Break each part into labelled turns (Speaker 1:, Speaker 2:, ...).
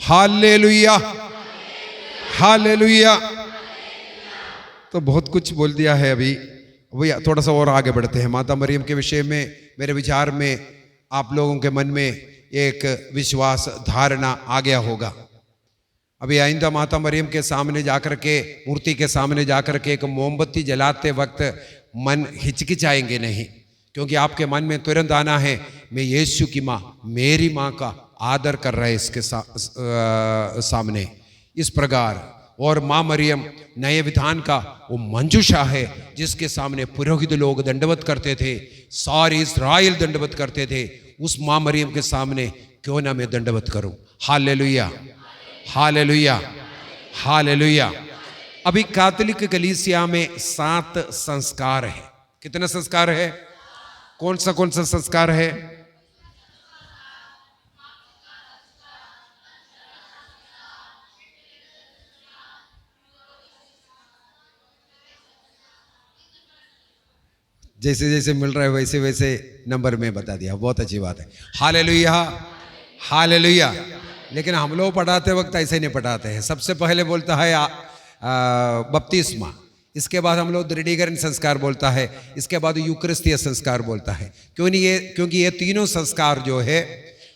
Speaker 1: Hallelujah, hallelujah. तो बहुत कुछ बोल दिया है अभी, भैया थोड़ा सा और आगे बढ़ते हैं। माता मरियम के विषय में मेरे विचार में आप लोगों के मन में एक विश्वास धारणा आ गया होगा। अभी आइंदा माता मरियम के सामने जाकर के, मूर्ति के सामने जाकर के एक मोमबत्ती जलाते वक्त मन हिचकिचाएंगे नहीं, क्योंकि आपके मन में तुरंत आना है मैं यीशु की माँ, मेरी माँ का आदर कर रहे इसके सामने। इस प्रकार और माँ मरियम नए विधान का वो मंजूषा है जिसके सामने पुरोहित लोग दंडवत करते थे, सारे इस्राएल दंडवत करते थे। उस माँ मरियम के सामने क्यों ना मैं दंडवत करूं। Hallelujah, hallelujah, hallelujah. अभी कैथोलिक कलीसिया में 7 संस्कार है। कितने संस्कार है? कौन सा संस्कार है? जैसे जैसे मिल रहा है वैसे वैसे नंबर में बता दिया, बहुत अच्छी बात है। Hallelujah, hallelujah. लेकिन हम लोग पढ़ाते वक्त ऐसे नहीं पढ़ाते हैं। सबसे पहले बोलता है बपतिस्मा, इसके बाद हम लोग दृढ़ीकरण संस्कार बोलता है, इसके बाद यूकरिस्तीय संस्कार बोलता है। क्योंकि ये तीनों संस्कार जो है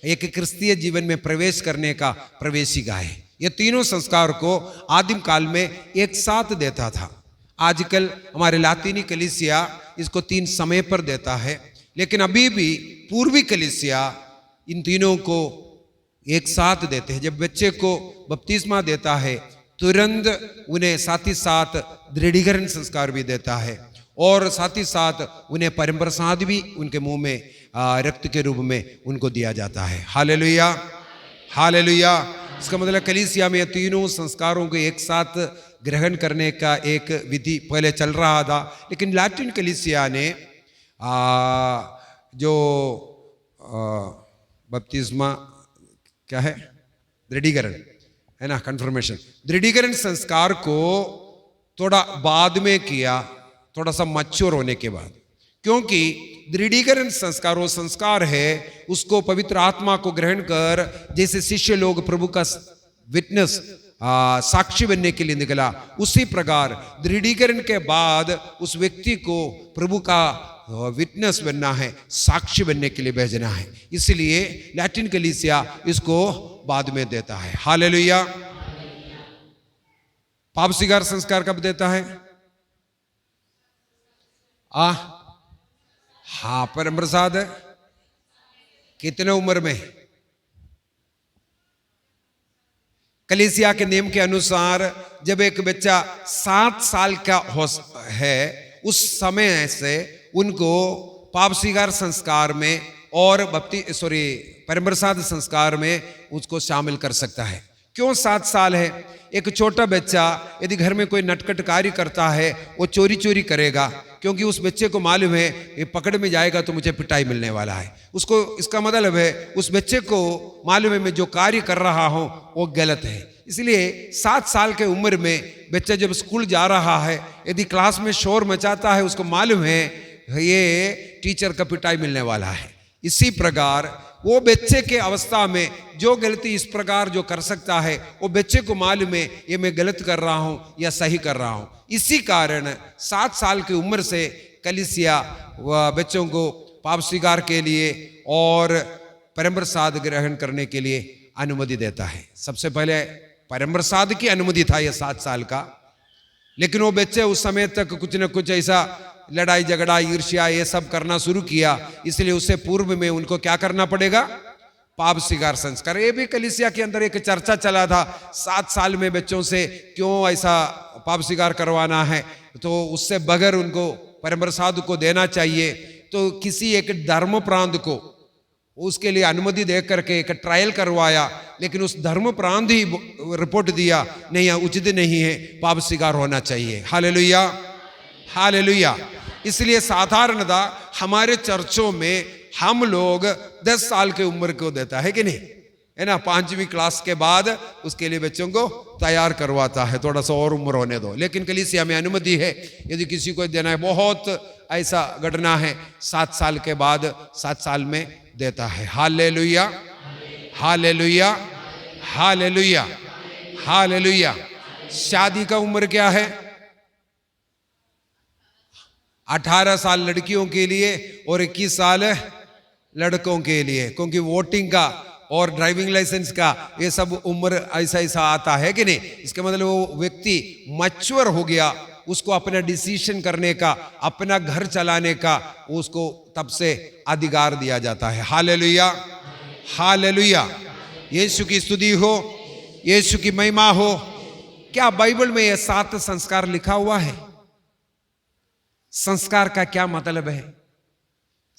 Speaker 1: एक क्रिस्तीय जीवन में प्रवेश करने का प्रवेशिका है। ये तीनों संस्कार को आदिम काल में एक साथ देता था। आजकल हमारे लातीनी कलीसिया इसको 3 समय पर देता है, लेकिन अभी भी पूर्वी कलीसिया इन तीनों को एक साथ देते हैं। जब बच्चे को बपतिस्मा देता है तुरंत उन्हें साथ ही साथ दृढ़ीकरण संस्कार भी देता है, और साथ ही साथ उन्हें परम प्रसाद भी उनके मुंह में रक्त के रूप में उनको दिया जाता है। Hallelujah, hallelujah. इसका मतलब कलीसिया में तीनों संस्कारों को एक साथ ग्रहण करने का एक विधि पहले चल रहा था, लेकिन लैटिन कलीसिया ने जो बपतिस्मा क्या है, दृढ़ीकरण है ना, कंफर्मेशन, दृढ़ीकरण संस्कार को थोड़ा बाद में किया, थोड़ा सा मैच्योर होने के बाद। क्योंकि दृढ़ीकरण संस्कार वो संस्कार है उसको पवित्र आत्मा को ग्रहण कर, जैसे शिष्य लोग प्रभु का विटनेस साक्षी बनने के लिए निकला, उसी प्रकार दृढ़ीकरण के बाद उस व्यक्ति को प्रभु का विटनेस बनना है, साक्षी बनने के लिए भेजना है। इसलिए लैटिन कलीसिया इसको बाद में देता है। हालेलुया। पाप स्वीकार संस्कार कब देता है? हाँ, परम प्रसाद कितने उम्र में? कलीसिया के नियम के अनुसार जब एक बच्चा 7 साल का है उस समय से उनको पाप स्वीकार संस्कार में और परम प्रसाद संस्कार में उसको शामिल कर सकता है। क्यों 7 साल है? एक छोटा बच्चा यदि घर में कोई नटखट कार्य करता है वो चोरी चोरी करेगा, क्योंकि उस बच्चे को मालूम है ये पकड़ में जाएगा तो मुझे पिटाई मिलने वाला है। उसको इसका मतलब है उस बच्चे को मालूम है मैं जो कार्य कर रहा हूं वो गलत है। इसलिए 7 साल के उम्र में बच्चा जब स्कूल जा रहा है, यदि क्लास में शोर मचाता है उसको मालूम है ये टीचर का पिटाई मिलने वाला है। इसी प्रकार वो बच्चे के अवस्था में जो गलती इस प्रकार जो कर सकता है वो बच्चे को मालूम है ये मैं गलत कर रहा हूं या सही कर रहा हूं। इसी कारण 7 साल की उम्र से कलीसिया बच्चों को पाप स्वीकार के लिए और परम प्रसाद ग्रहण करने के लिए अनुमति देता है। सबसे पहले परम प्रसाद की अनुमति था ये 7 साल का, लेकिन वो बच्चे उस समय तक कुछ न कुछ ऐसा लड़ाई झगड़ा ईर्ष्या ये सब करना शुरू किया, इसलिए उससे पूर्व में उनको क्या करना पड़ेगा? पाप स्वीकार संस्कार। ये भी कलीसिया के अंदर एक चर्चा चला था 7 साल में बच्चों से क्यों ऐसा पाप स्वीकार करवाना है, तो उससे बगैर उनको परम प्रसाद को देना चाहिए। तो किसी एक धर्म प्रांत को उसके लिए अनुमति दे करके एक ट्रायल करवाया, लेकिन उस धर्म प्रांत ही रिपोर्ट दिया नहीं उचित नहीं है, पाप स्वीकार होना चाहिए। Hallelujah, hallelujah. इसलिए साधारणतः हमारे चर्चों में हम लोग 10 साल के उम्र को देता है कि नहीं, है ना, 5वीं क्लास के बाद उसके लिए बच्चों को तैयार करवाता है, थोड़ा सा और उम्र होने दो। लेकिन कलीसिया में अनुमति है यदि किसी को देना है, बहुत ऐसा घटना है 7 साल के बाद 7 साल में देता है। Hallelujah, hallelujah, hallelujah, hallelujah. शादी का उम्र क्या है? 18 साल लड़कियों के लिए और 21 साल लड़कों के लिए, क्योंकि वोटिंग का और ड्राइविंग लाइसेंस का ये सब उम्र ऐसा ऐसा आता है कि नहीं। इसका मतलब वो व्यक्ति मैच्योर हो गया, उसको अपना डिसीजन करने का, अपना घर चलाने का उसको तब से अधिकार दिया जाता है। Hallelujah, hallelujah. यीशु की स्तुति हो, यीशु की महिमा हो। क्या बाइबल में ये 7 संस्कार लिखा हुआ है? संस्कार का क्या मतलब है?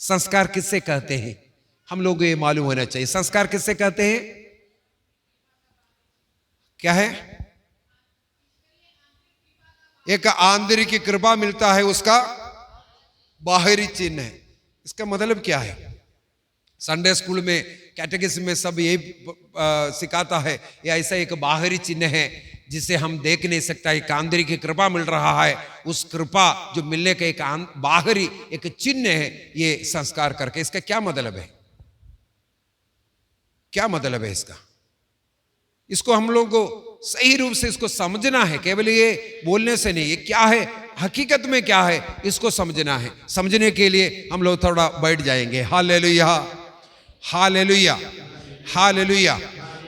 Speaker 1: संस्कार किससे कहते हैं? हम लोगों को ये मालूम होना चाहिए। संस्कार किससे कहते हैं? क्या है? एक आंतरिक कृपा मिलता है, उसका बाहरी चिन्ह है। इसका मतलब क्या है? संडे स्कूल में, कैटेकिज्म में सब यही सिखाता है, या ऐसा एक बाहरी चिन्ह है जिसे हम देख नहीं सकता, एक आंतरिक कृपा मिल रहा है। उस कृपा जो मिलने का एक बाहरी एक चिन्ह है, ये संस्कार करके। इसका क्या मतलब है? क्या मतलब है इसका? इसको हम लोग को सही रूप से इसको समझना है, केवल ये बोलने से नहीं। ये क्या है, हकीकत में क्या है, इसको समझना है। समझने के लिए हम लोग थोड़ा बैठ जाएंगे। Hallelujah, hallelujah, hallelujah.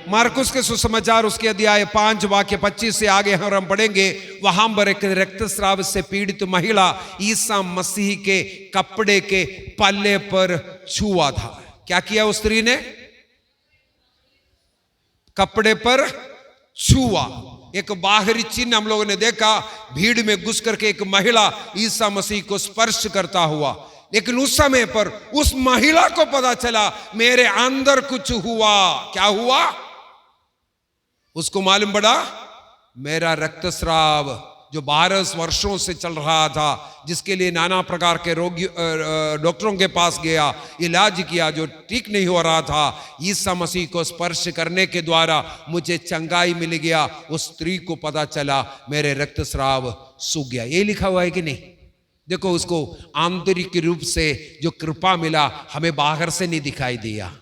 Speaker 1: मार्कुस के सुसमाचार उसके अध्याय 5 वाक्य 25 से आगे हम पढ़ेंगे। वहां पर एक रक्तस्राव से पीड़ित महिला ईसा मसीह के कपड़े के पल्ले पर छुआ था। क्या किया उस स्त्री ने? कपड़े पर छुआ। एक बाहरी चिन्ह हम लोगों ने देखा, भीड़ में घुस करके एक महिला ईसा मसीह को स्पर्श करता हुआ। लेकिन उस समय पर उस महिला को पता चला मेरे अंदर कुछ हुआ। क्या हुआ? उसको मालूम पड़ा मेरा रक्तस्राव जो 12 वर्षों से चल रहा था, जिसके लिए नाना प्रकार के रोगी डॉक्टरों के पास गया, इलाज किया, जो ठीक नहीं हो रहा था, ईसा मसीह को स्पर्श करने के द्वारा मुझे चंगाई मिल गया। उस स्त्री को पता चला मेरे रक्तस्राव सूख गया। ये लिखा हुआ है कि नहीं? देखो, उसको आंतरिक रूप से जो कृपा मिला, हमें बाहर से नहीं दिखाई दिया,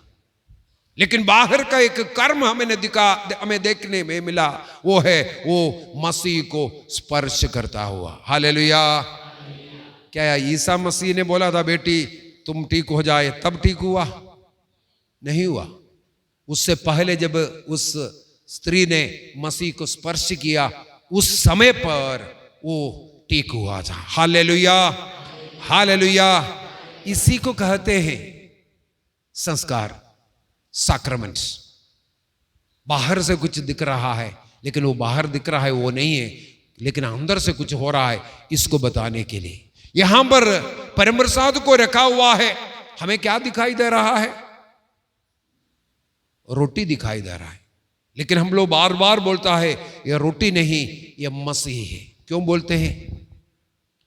Speaker 1: लेकिन बाहर का एक कर्म हमें देखने में मिला। वो है वो मसीह को स्पर्श करता हुआ। हालेलुया। क्या ईसा मसीह ने बोला था बेटी तुम ठीक हो जाए तब ठीक हुआ? नहीं हुआ। उससे पहले जब उस स्त्री ने मसीह को स्पर्श किया, उस समय पर वो ठीक हुआ था। Hallelujah, hallelujah. इसी को कहते हैं संस्कार, सैक्रामेंट्स। बाहर से कुछ दिख रहा है, लेकिन वो बाहर दिख रहा है वो नहीं है, लेकिन अंदर से कुछ हो रहा है, इसको बताने के लिए यहां पर परम प्रसाद को रखा हुआ है। हमें क्या दिखाई दे रहा है? रोटी दिखाई दे रहा है, लेकिन हम लोग बार बार बोलता है ये रोटी नहीं, ये मसीह है। क्यों बोलते हैं?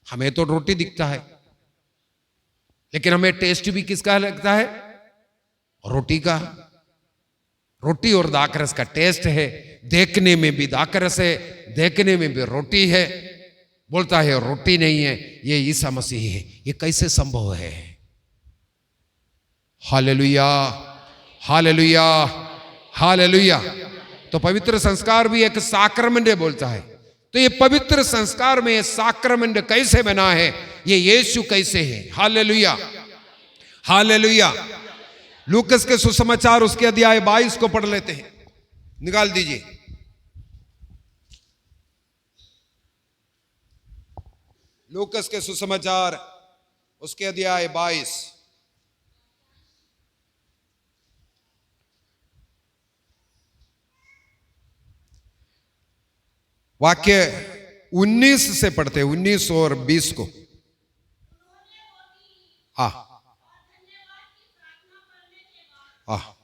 Speaker 1: हमें तो रोटी दिखता है, लेकिन हमें टेस्ट भी किसका लगता है? रोटी का। रोटी और दाखरस का टेस्ट है, देखने में भी दाखरस है, देखने में भी रोटी है। बोलता है रोटी नहीं है, ये ईसा मसीह है। ये कैसे संभव है? Hallelujah, hallelujah, hallelujah. तो पवित्र संस्कार भी एक साक्रमेंट है बोलता है। तो ये पवित्र संस्कार में ये साक्रमेंट कैसे बना है? ये यीशु कैसे है? Hallelujah, hallelujah. लूकस के सुसमाचार उसके अध्याय 22 को पढ़ लेते हैं। निकाल दीजिए। लूकस के सुसमाचार उसके अध्याय 22 वाक्य 19 से पढ़ते हैं, 19 और 20 को। हाँ, हाँ,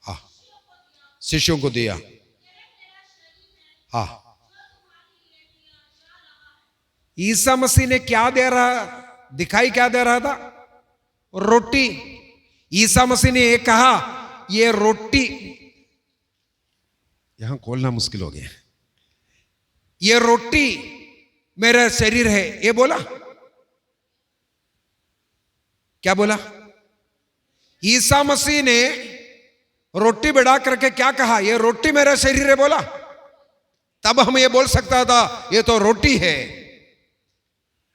Speaker 1: हाँ, शिष्यों को दिया। हाँ, ईसा मसीह ने क्या दे रहा, दिखाई क्या दे रहा था? रोटी। ईसा मसीह ने ये कहा ये रोटी, यहां खोलना मुश्किल हो गया, ये रोटी मेरा शरीर है। ये बोला, क्या बोला? ईसा मसीह ने रोटी बढ़ा करके क्या कहा, ये रोटी मेरा शरीर है बोला, तब हम ये बोल सकता था ये तो रोटी है।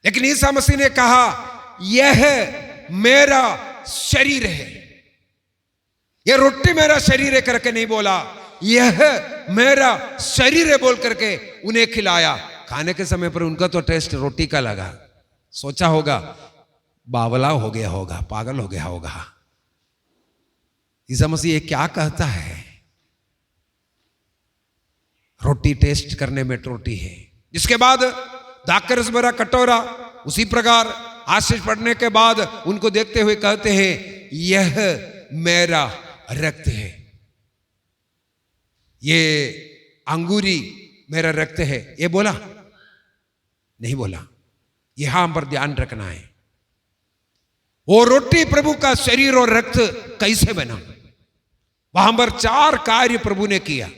Speaker 1: लेकिन ईसा मसीह ने कहा यह मेरा शरीर है। यह रोटी मेरा शरीर है करके नहीं बोला, यह मेरा शरीर है बोल करके उन्हें खिलाया। खाने के समय पर उनका तो टेस्ट रोटी का लगा। सोचा होगा बावला हो गया होगा, पागल हो गया होगा, ईसा मसीह ये क्या कहता है, रोटी टेस्ट करने में रोटी है। इसके बाद दाखरस भरा कटोरा, उसी प्रकार आशीष पढ़ने के बाद उनको देखते हुए कहते हैं यह मेरा रक्त है, ये अंगूरी मेरा रक्त है। ये बोला नहीं बोला, यहां पर ध्यान रखना है। वो रोटी प्रभु का शरीर और रक्त कैसे बना, वहां पर 4 कार्य प्रभु ने किया।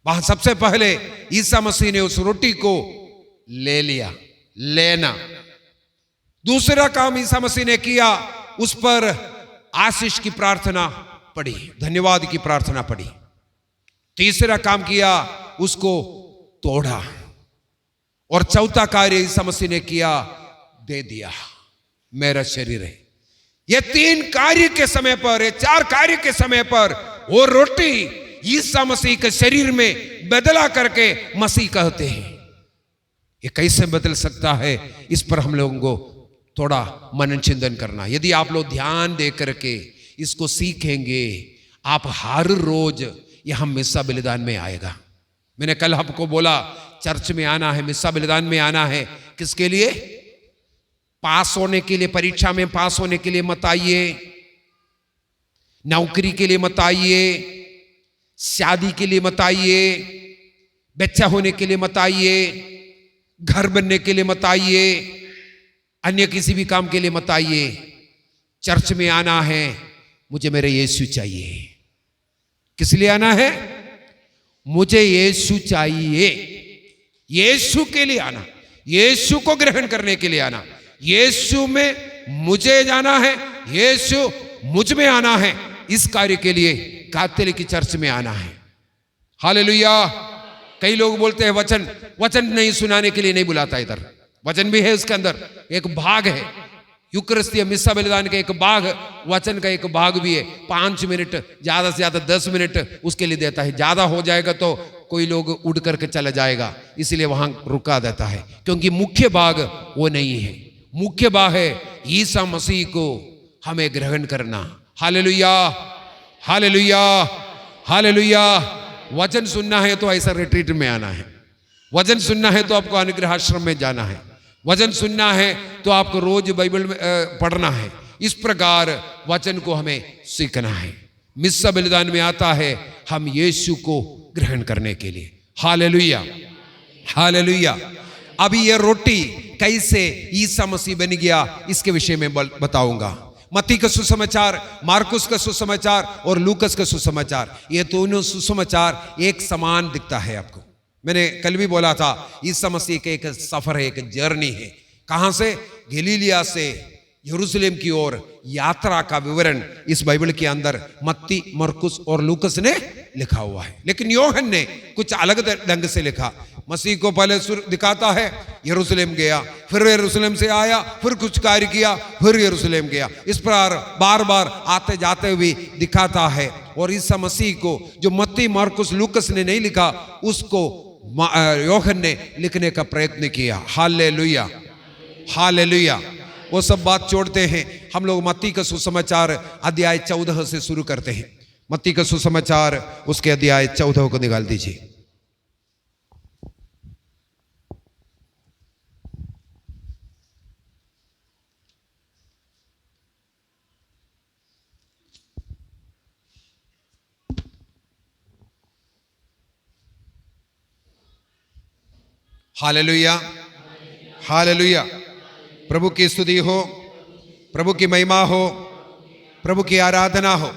Speaker 1: वहां सबसे पहले ईसा मसीह ने उस रोटी को ले लिया, लेना। दूसरा काम ईसा मसीह ने किया, उस पर आशीष की प्रार्थना पड़ी, धन्यवाद की प्रार्थना पड़ी। तीसरा काम किया, उसको तोड़ा। और चौथा कार्य ईसा मसीह ने किया, दे दिया, मेरा शरीर है। ये 3 कार्य के समय पर, ये 4 कार्य के समय पर वो रोटी ईसा मसीह के शरीर में बदला करके मसीह कहते हैं। ये कैसे बदल सकता है, इस पर हम लोगों को थोड़ा मनन चिंतन करना। यदि आप लोग ध्यान दे करके इसको सीखेंगे, आप हर रोज यह मिस्सा बलिदान में आएगा। मैंने कल आपको बोला चर्च में आना है, मिस्सा बलिदान में आना है, किसके लिए? पास होने के लिए, परीक्षा में पास होने के लिए मत आइए, नौकरी के लिए मत आइए, शादी के लिए मत आइए, बच्चा होने के लिए मत आइए, घर बनने के लिए मत आइए, अन्य किसी भी काम के लिए मत आइए। चर्च में आना है, मुझे मेरे यीशु चाहिए। किस लिए आना है? मुझे यीशु चाहिए। यीशु के लिए आना, यीशु को ग्रहण करने के लिए आना, यीशु में मुझे जाना है, यीशु मुझ में आना है। इस कार्य के लिए कैथोलिक चर्च में आना है। हालेलुया। कई लोग बोलते हैं वचन नहीं सुनाने के लिए नहीं बुलाता। इधर वचन भी है, उसके अंदर एक भाग है, यूकरिस्ती मिस्सा बलिदान का एक भाग, वचन का एक भाग भी है। 5 मिनट, ज्यादा से ज्यादा 10 मिनट उसके लिए देता है। ज्यादा हो जाएगा तो कोई लोग उड़ करके चला जाएगा, इसलिए वहां रुका देता है, क्योंकि मुख्य भाग वो नहीं है। मुख्य भाग है ईसा मसीह को हमें ग्रहण करना। Hallelujah, hallelujah, hallelujah. वचन सुनना है तो ऐसा रिट्रीट में आना है, वचन सुनना है तो आपको अनुग्रह आश्रम में जाना है, वचन सुनना है तो आपको रोज बाइबल में पढ़ना है। इस प्रकार वचन को हमें सीखना है। मिस्सा बलिदान में आता है हम यीशु को ग्रहण करने के लिए। Hallelujah, hallelujah. अभी ये रोटी कैसे ईसा मसीह बन गया, इसके विषय में बताऊंगा। मत्ती का सुसमाचार, मार्कुस का सुसमाचार और लूकस का सुसमाचार, ये दोनों सुसमाचार एक समान दिखता है आपको। मैंने कल भी बोला था ईसा मसीह के एक सफर है, एक जर्नी है। कहां से? गलीलिया से यरूशलेम की ओर यात्रा का विवरण इस बाइबल के अंदर मत्ती, मरकुस और लूकस ने लिखा हुआ है। लेकिन योहन ने कुछ अलग ढंग से लिखा। मसीह को पहले दिखाता है, यरूशलेम गया, फिर यरूशलेम से आया, फिर कुछ कार्य किया, फिर यरूशलेम गया। इस प्रकार बार बार आते जाते हुए दिखाता है। और ईसा मसीह को जो मत्ती, मार्कुस, लूकस ने नहीं लिखा, उसको योहन ने लिखने का प्रयत्न किया। Hallelujah, hallelujah. वो सब बात छोड़ते हैं, हम लोग मत्ती का सुसमाचार अध्याय 14 से शुरू करते हैं। मत्ती का सुसमाचार उसके अध्याय 14 को निकाल दीजिए। Hallelujah, hallelujah. प्रभु की स्तुति हो, प्रभु की महिमा हो, प्रभु की आराधना हो।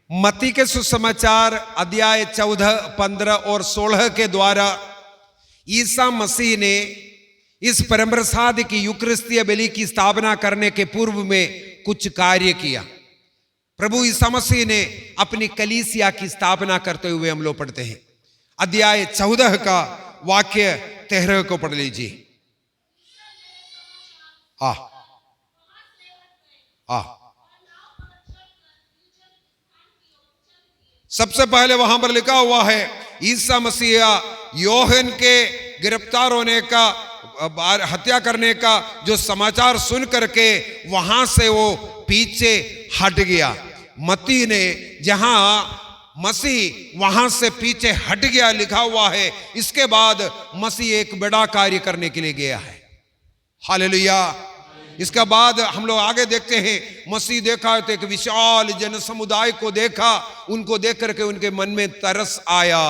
Speaker 1: मत्ती के सुसमाचार अध्याय 14, 15 और 16 के द्वारा ईसा मसीह ने इस परम प्रसाद की यूकरिस्तीय बलि की स्थापना करने के पूर्व में कुछ कार्य किया। प्रभु ईसा मसीह ने अपनी कलीसिया की स्थापना करते हुए हम लोग पढ़ते हैं। अध्याय 14 का वाक्य 13 को पढ़ लीजिए। सबसे पहले वहां पर लिखा हुआ है ईसा मसीह योहन के गिरफ्तार होने का, हत्या करने का जो समाचार सुन करके वहां से वो पीछे हट गया। मत्ती ने जहां मसीह वहां से पीछे हट गया लिखा हुआ है, इसके बाद मसीह एक बड़ा कार्य करने के लिए गया है। हालेलुया। इसके बाद हम लोग आगे देखते हैं, मसीह देखा तो एक विशाल जन समुदाय को देखा, उनको देख करके उनके मन में तरस आया,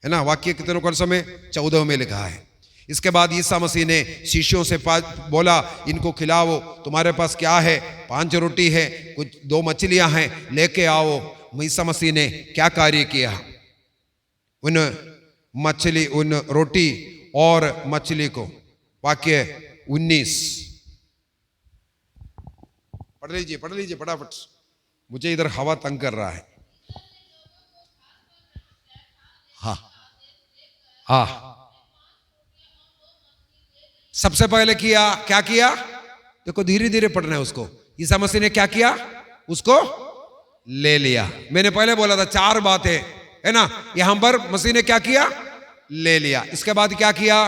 Speaker 1: है ना। वाक्य कितनों का समय 14 में लिखा है। इसके बाद ईसा मसीह ने शिष्यों से बोला, इनको खिलाओ, तुम्हारे पास क्या है? 5 रोटी है, कुछ 2 मछलियां हैं, लेके आओ। ईसा मसीह ने क्या कार्य किया? उन रोटी और मछली को, वाक्य 19 पढ़ लीजिए फटाफट, मुझे इधर हवा तंग कर रहा है। हाँ, सबसे पहले क्या किया? देखो धीरे धीरे पढ़ना है उसको। ईसा मसीह ने क्या किया? उसको ले लिया। मैंने पहले बोला था 4 बातें, है ना। यहां पर मसीह ने क्या किया? ले लिया। इसके बाद क्या किया?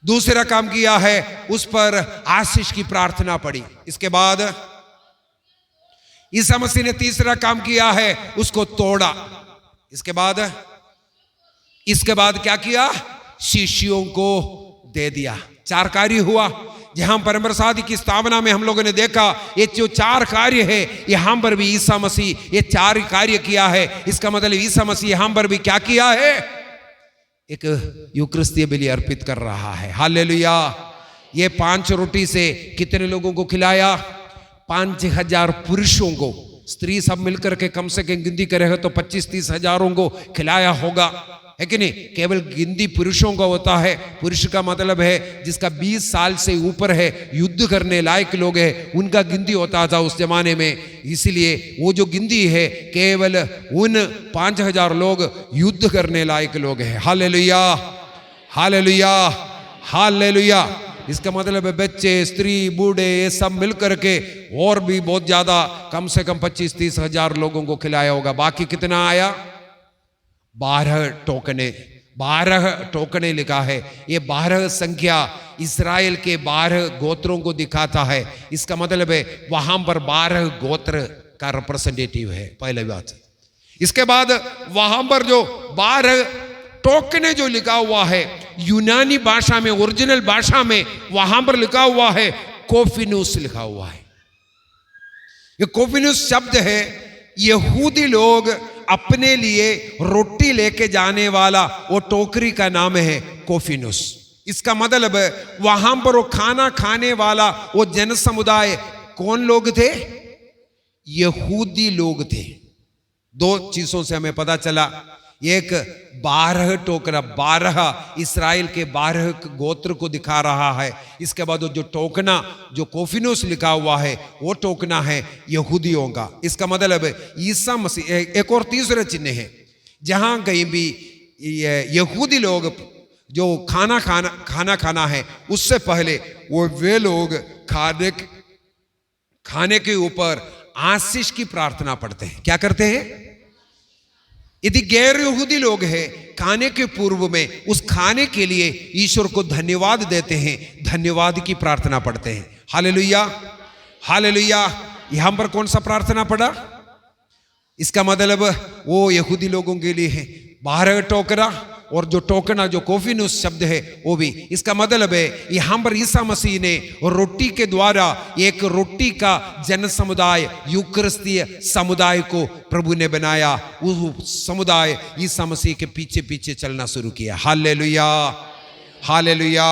Speaker 1: दूसरा काम किया है, उस पर आशीष की प्रार्थना पड़ी। इसके बाद ईसा मसीह ने तीसरा काम किया है, उसको तोड़ा। इसके बाद क्या किया? शिष्यों को दे दिया। 4 कार्य हुआ। जहां परम प्रसाद की स्थापना में हम लोगों ने देखा, ये जो 4 कार्य है, यहां पर भी ईसा मसीह ये 4 कार्य किया है। इसका मतलब ईसा मसीह यहां पर भी क्या किया है? एक यूकरिस्तीय बलि अर्पित कर रहा है। हालेलुया। ये 5 रोटी से कितने लोगों को खिलाया? 5000 पुरुषों को। स्त्री सब मिलकर के कम से कम गिनती करेगा तो 25-30 हजारों को खिलाया होगा, है कि नहीं। केवल गिनती पुरुषों का होता है। पुरुष का मतलब है जिसका 20 साल से ऊपर है, युद्ध करने लायक लोग है, उनका गिनती होता था उस जमाने में। इसलिए वो जो गिनती है केवल उन 5000 लोग युद्ध करने लायक लोग हैं। Hallelujah, hallelujah, hallelujah. इसका मतलब है बच्चे, स्त्री, बूढ़े, ये सब मिलकर के और भी बहुत ज्यादा, कम से कम 25-30 हजार लोगों को खिलाया होगा। बाकी कितना आया? 12 टोकने लिखा है। ये 12 संख्या इस्राएल के 12 गोत्रों को दिखाता है। इसका मतलब है वहां पर 12 गोत्र का रिप्रेजेंटेटिव है, पहले बात। इसके बाद वहां पर जो 12 टोकने जो लिखा हुआ है, यूनानी भाषा में, ओरिजिनल भाषा में वहां पर लिखा हुआ है कोफिनुस लिखा हुआ है। ये कोफिनुस शब्द है, यहूदी लोग अपने लिए रोटी लेके जाने वाला वो टोकरी का नाम है कोफिनुस। इसका मतलब वहां पर वो खाना खाने वाला वो जन समुदाय कौन लोग थे? यहूदी लोग थे। 2 चीजों से हमें पता चला। एक 12 टोकरा, 12 इस्राएल के 12 गोत्र को दिखा रहा है। इसके बाद जो टोकना जो कोफिनुस लिखा हुआ है, वो टोकना है यहूदियों का। इसका मतलब ईसा मसीह। एक और तीसरा चिन्ह है, जहां कहीं भी यहूदी लोग जो खाना खाना है, उससे पहले वे लोग खाने के ऊपर आशीष की प्रार्थना पढ़ते हैं। क्या करते हैं? यदि गैर यहूदी लोग हैं, खाने के पूर्व में उस खाने के लिए ईश्वर को धन्यवाद देते हैं, धन्यवाद की प्रार्थना पढ़ते हैं। Hallelujah, hallelujah. यहां पर कौन सा प्रार्थना पढ़ा? इसका मतलब वो यहूदी लोगों के लिए है। 12 टोकरा और जो टोकना जो कोफिनुस शब्द है वो भी। इसका मतलब है यहां पर ईसा मसीह ने रोटी के द्वारा एक रोटी का जन समुदाय, यूकरिस्तीय समुदाय को प्रभु ने बनाया। वो समुदाय ईसा मसीह के पीछे पीछे चलना शुरू किया। Hallelujah, hallelujah.